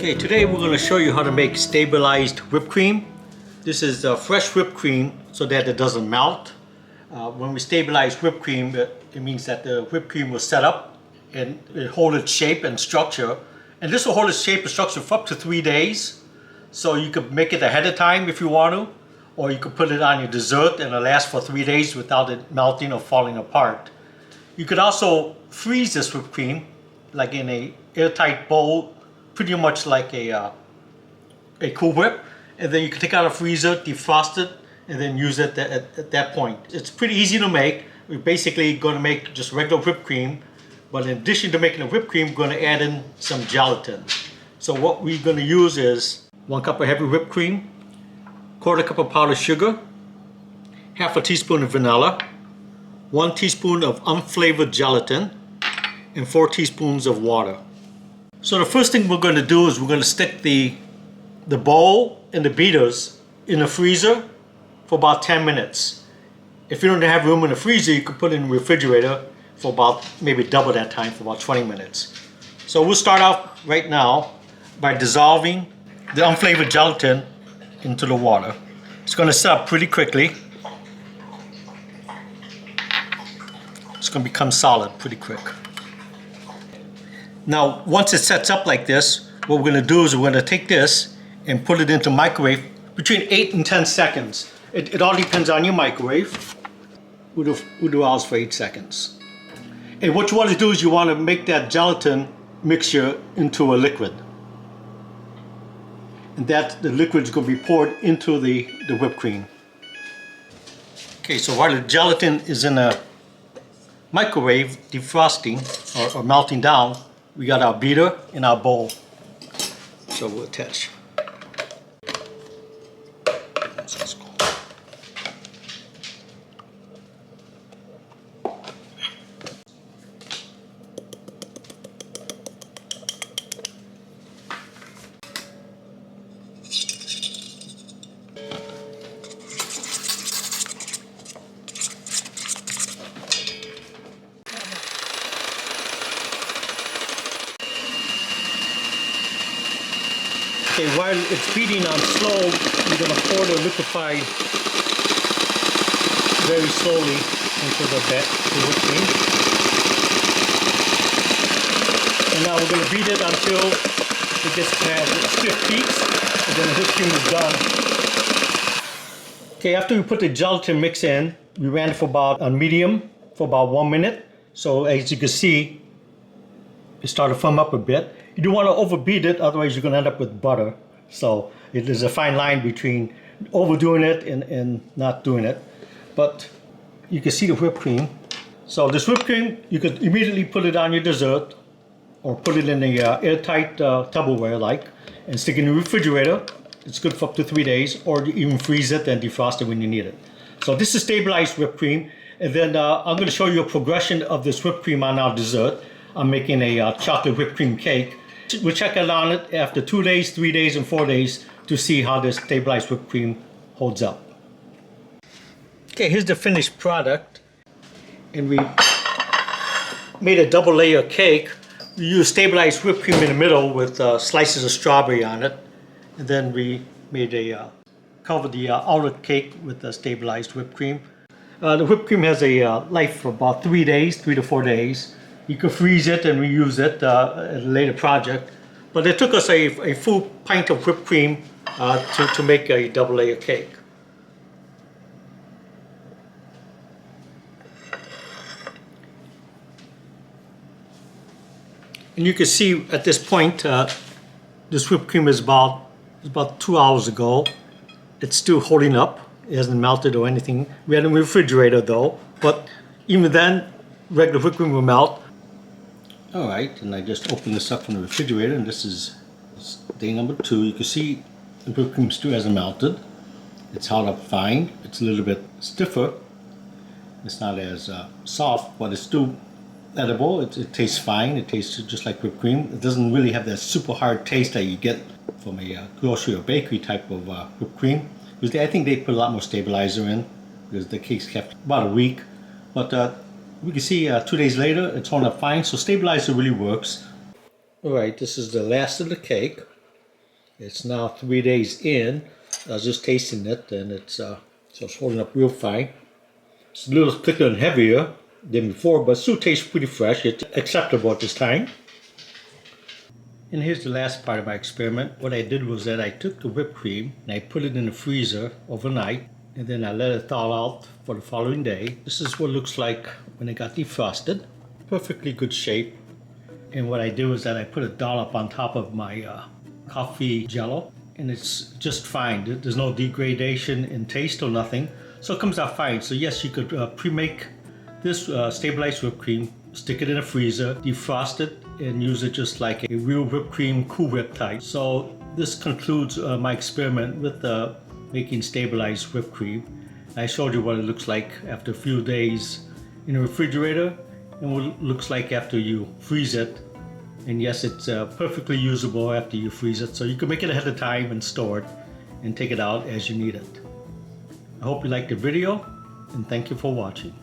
Okay, today we're going to show you how to make stabilized whipped cream. This is fresh whipped cream so that it doesn't melt. When we stabilize whipped cream, it means that the whipped cream will set up and it hold its shape and structure. And this will hold its shape and structure for up to 3 days. So you could make it ahead of time if you want to, or you could put it on your dessert and it'll last for 3 days without it melting or falling apart. You could also freeze this whipped cream like in a airtight bowl, pretty much like a Cool Whip, and then you can take out a freezer, defrost it, and then use it at that point. It's pretty easy to make. We're basically going to make just regular whipped cream, but in addition to making the whipped cream, we're going to add in some gelatin. So what we're going to use is 1 cup of heavy whipped cream, 1/4 cup of powdered sugar, 1/2 teaspoon of vanilla, 1 teaspoon of unflavored gelatin, and 4 teaspoons of water. So the first thing we're going to do is we're going to stick the bowl and the beaters in the freezer for about 10 minutes. If you don't have room in the freezer, you could put it in the refrigerator for about maybe double that time, for about 20 minutes. So we'll start out right now by dissolving the unflavored gelatin into the water. It's going to set up pretty quickly. It's going to become solid pretty quick. Now, once it sets up like this, what we're going to do is we're going to take this and put it into microwave between 8 and 10 seconds. It all depends on your microwave. We'll do ours for 8 seconds. And what you want to do is you want to make that gelatin mixture into a liquid. And that the liquid is going to be poured into the whipped cream. Okay, so while the gelatin is in a microwave defrosting or melting down, we got our beater in our bowl. So we'll attach. Okay, while it's beating on slow, you're going to pour the liquefied very slowly into the whipped cream. And now we're going to beat it until it gets to have stiff peaks, and then the whipped cream is done. Okay, after we put the gelatin mix in, we ran it for about on medium for about 1 minute. So as you can see, it started to firm up a bit. You don't want to overbeat it, otherwise you're going to end up with butter. So there's a fine line between overdoing it and not doing it. But you can see the whipped cream. So this whipped cream, you could immediately put it on your dessert or put it in a airtight Tupperware and stick it in the refrigerator. It's good for up to 3 days, or even freeze it and defrost it when you need it. So this is stabilized whipped cream. And then I'm going to show you a progression of this whipped cream on our dessert. I'm making a chocolate whipped cream cake. We'll check it on it after 2 days, 3 days, and 4 days to see how this stabilized whipped cream holds up. Okay, here's the finished product. And we made a double layer cake. We used stabilized whipped cream in the middle with slices of strawberry on it. And then we made covered the outer cake with the stabilized whipped cream. The whipped cream has a life for about 3 days, 3 to 4 days. You can freeze it and reuse it at a later project. But it took us a full pint of whipped cream to make a double layer cake. And you can see at this point, this whipped cream is about 2 hours ago. It's still holding up. It hasn't melted or anything. We had it in the refrigerator though. But even then, regular whipped cream will melt. Alright, and I just opened this up from the refrigerator, and this is day number 2. You can see the whipped cream still hasn't melted. It's held up fine. It's a little bit stiffer. It's not as soft, but it's still edible. It tastes fine. It tastes just like whipped cream. It doesn't really have that super hard taste that you get from a grocery or bakery type of whipped cream. Because I think they put a lot more stabilizer in, because the cake's kept about a week. But we can see 2 days later, it's holding up fine, so stabilizer really works. Alright, this is the last of the cake. It's now 3 days in. I was just tasting it, and so it's holding up real fine. It's a little thicker and heavier than before, but still tastes pretty fresh. It's acceptable at this time. And here's the last part of my experiment. What I did was that I took the whipped cream and I put it in the freezer overnight, and then I let it thaw out for the following day. This is what it looks like when it got defrosted. Perfectly good shape. And what I did was that I put a dollop on top of my coffee jello, and it's just fine. There's no degradation in taste or nothing, so it comes out fine. So yes, you could pre-make this stabilized whipped cream, stick it in a freezer, defrost it, and use it just like a real whipped cream Cool Whip type. So this concludes my experiment with making stabilized whipped cream. I showed you what it looks like after a few days in the refrigerator and what it looks like after you freeze it. And yes, it's perfectly usable after you freeze it, so you can make it ahead of time and store it and take it out as you need it. I hope you liked the video, and thank you for watching.